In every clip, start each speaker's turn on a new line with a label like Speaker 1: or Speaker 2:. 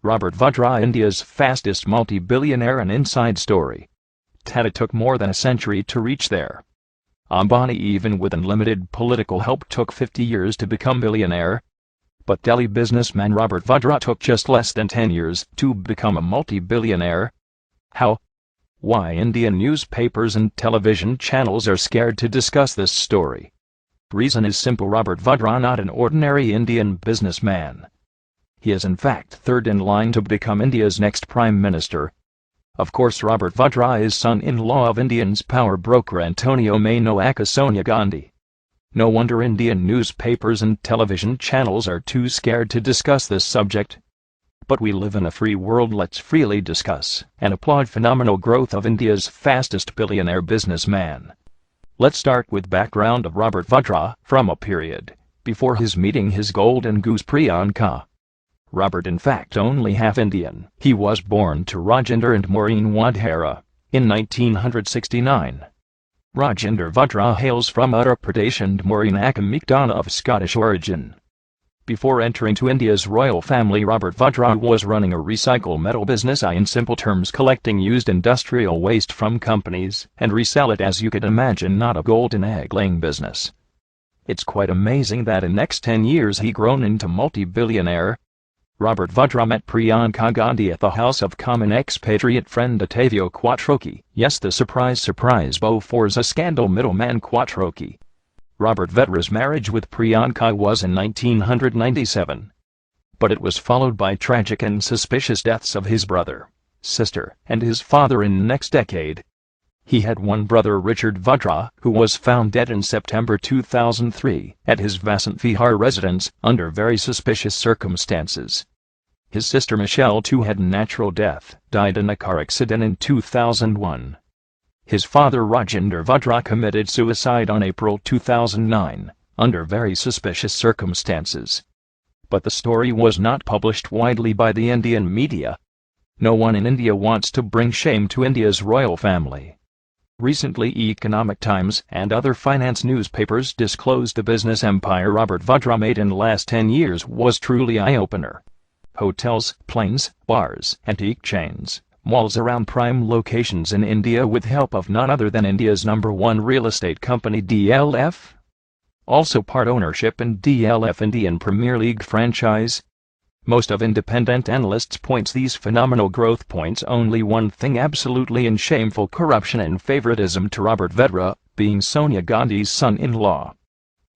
Speaker 1: Robert Vadhra, India's fastest multi-billionaire. An inside story. Tata took more than a century to reach there. Ambani, even with unlimited political help, took 50 years to become billionaire. But Delhi businessman Robert Vadhra took just less than 10 years to become a multi-billionaire. How? Why Indian newspapers and television channels are scared to discuss this story. Reason is simple: Robert Vadhra not an ordinary Indian businessman. He is in fact third in line to become India's next Prime Minister. Of course, Robert Vadhra is son-in-law of Indian's power broker Antonio Mano aka Sonia Gandhi. No wonder Indian newspapers and television channels are too scared to discuss this subject. But we live in a free world. Let's freely discuss and applaud phenomenal growth of India's fastest billionaire businessman. Let's start with background of Robert Vadhra from a period before his meeting his golden goose Priyanka. Robert in fact only half Indian. He was born to Rajinder and Maureen Vadhra in 1969. Rajinder Vadhra hails from Uttar Pradesh and Maureen aka McDonough of Scottish origin. Before entering to India's royal family, Robert Vadhra was running a recycle metal business, in simple terms collecting used industrial waste from companies and resell it, as you could imagine, not a golden egg-laying business. It's quite amazing that in next 10 years he grown into multi-billionaire. Robert Vadhra met Priyanka Gandhi at the House of Commons expatriate friend Ottavio Quattrocchi. Yes, the surprise Boforza scandal middleman Quattrocchi. Robert Vadhra's marriage with Priyanka was in 1997. But it was followed by tragic and suspicious deaths of his brother, sister, and his father in the next decade. He had one brother, Richard Vadhra, who was found dead in September 2003 at his Vasant Vihar residence under very suspicious circumstances. His sister Michelle too had natural death, died in a car accident in 2001. His father Rajinder Vadhra committed suicide on April 2009 under very suspicious circumstances. But the story was not published widely by the Indian media. No one in India wants to bring shame to India's royal family. Recently, Economic Times and other finance newspapers disclosed the business empire Robert Vadhra made in the last 10 years was truly eye-opener. Hotels, planes, bars, antique chains, malls around prime locations in India with help of none other than India's #1 real estate company DLF. Also part ownership in DLF Indian Premier League franchise. Most of independent analysts points these phenomenal growth points only one thing: absolutely and shameful corruption and favoritism to Robert Vadhra, being Sonia Gandhi's son-in-law.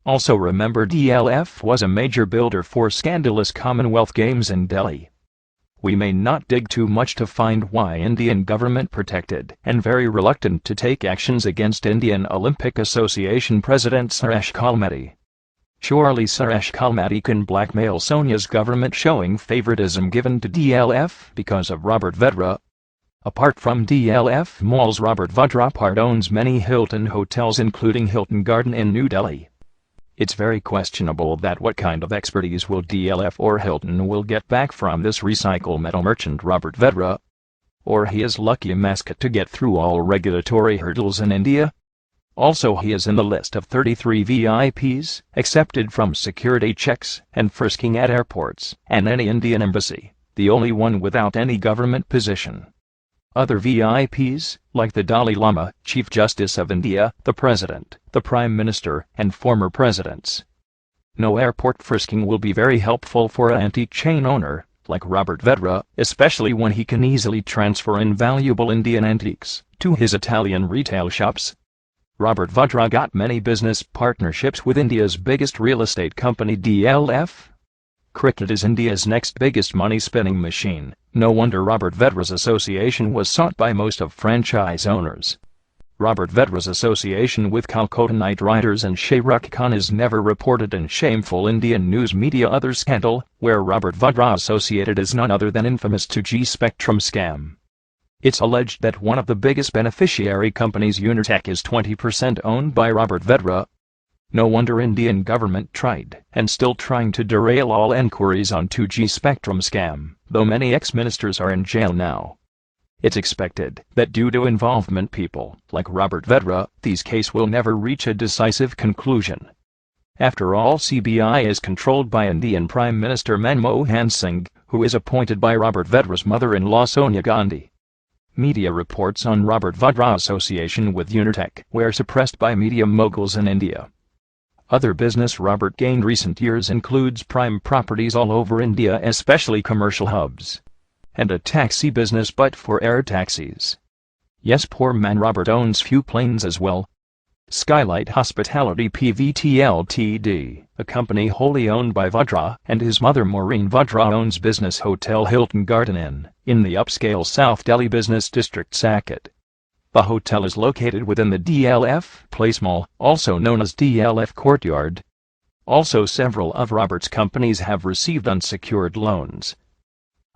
Speaker 1: Also remember, DLF was a major builder for scandalous Commonwealth Games in Delhi. We may not dig too much to find why Indian government protected and very reluctant to take actions against Indian Olympic Association President Suresh Kalmati. Surely Suresh Kalmati can blackmail Sonia's government, showing favoritism given to DLF because of Robert Vadhra. Apart from DLF malls, Robert Vadhra part owns many Hilton hotels including Hilton Garden in New Delhi. It's very questionable that what kind of expertise will DLF or Hilton will get back from this recycle metal merchant Robert Vadhra. Or he is lucky mascot to get through all regulatory hurdles in India. Also, he is in the list of 33 VIPs accepted from security checks and frisking at airports and any Indian embassy, the only one without any government position. Other VIPs, like the Dalai Lama, Chief Justice of India, the President, the Prime Minister, and former presidents. No airport frisking will be very helpful for an antique chain owner like Robert Vadhra, especially when he can easily transfer invaluable Indian antiques to his Italian retail shops. Robert Vadhra got many business partnerships with India's biggest real estate company DLF. Cricket is India's next biggest money-spinning machine. No wonder Robert Vadhra's association was sought by most of franchise owners. Robert Vadhra's association with Calcutta Knight Riders and Shah Rukh Khan is never reported in shameful Indian news media. Other scandal where Robert Vadhra associated is none other than infamous 2G Spectrum scam. It's alleged that one of the biggest beneficiary companies, Unitech, is 20% owned by Robert Vadhra. No wonder Indian government tried and still trying to derail all enquiries on 2G Spectrum scam, though many ex-ministers are in jail now. It's expected that due to involvement people like Robert Vadhra, these case will never reach a decisive conclusion. After all, CBI is controlled by Indian Prime Minister Manmohan Singh, who is appointed by Robert Vadhra's mother-in-law Sonia Gandhi. Media reports on Robert Vadhra's association with Unitech were suppressed by media moguls in India. Other business Robert gained recent years includes prime properties all over India, especially commercial hubs, and a taxi business but for air taxis. Yes, poor man Robert owns few planes as well. Skylight Hospitality Pvt Ltd, a company wholly owned by Vadhra and his mother Maureen Vadhra, owns business hotel Hilton Garden Inn in the upscale South Delhi business district Saket. The hotel is located within the DLF Place Mall, also known as DLF Courtyard. Also, several of Robert's companies have received unsecured loans.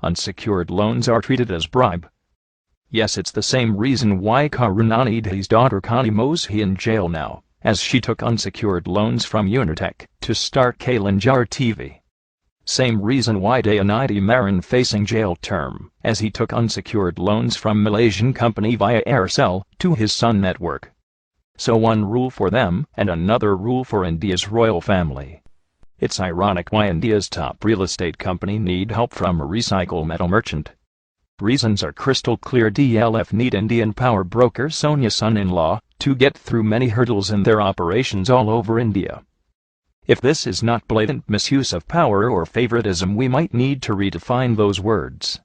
Speaker 1: Unsecured loans are treated as bribe. Yes, it's the same reason why Karunanidhi's daughter Connie Moshi in jail now, as she took unsecured loans from Unitech to start Kalanjar TV. Same reason why Dayanidhi Maran facing jail term, as he took unsecured loans from Malaysian company via Aircel to his Sun network. So one rule for them and another rule for India's royal family. It's ironic why India's top real estate company need help from a recycle metal merchant. Reasons are crystal clear. DLF need Indian power broker Sonia's son-in-law to get through many hurdles in their operations all over India. If this is not blatant misuse of power or favoritism, we might need to redefine those words.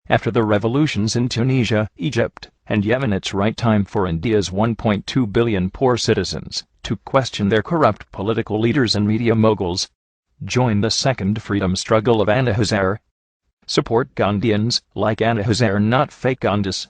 Speaker 1: After the revolutions in Tunisia, Egypt, and Yemen, it's right time for India's 1.2 billion poor citizens to question their corrupt political leaders and media moguls. Join the second freedom struggle of Anna Hazare. Support Gandhians like Anna Hazare, not fake Gandhis.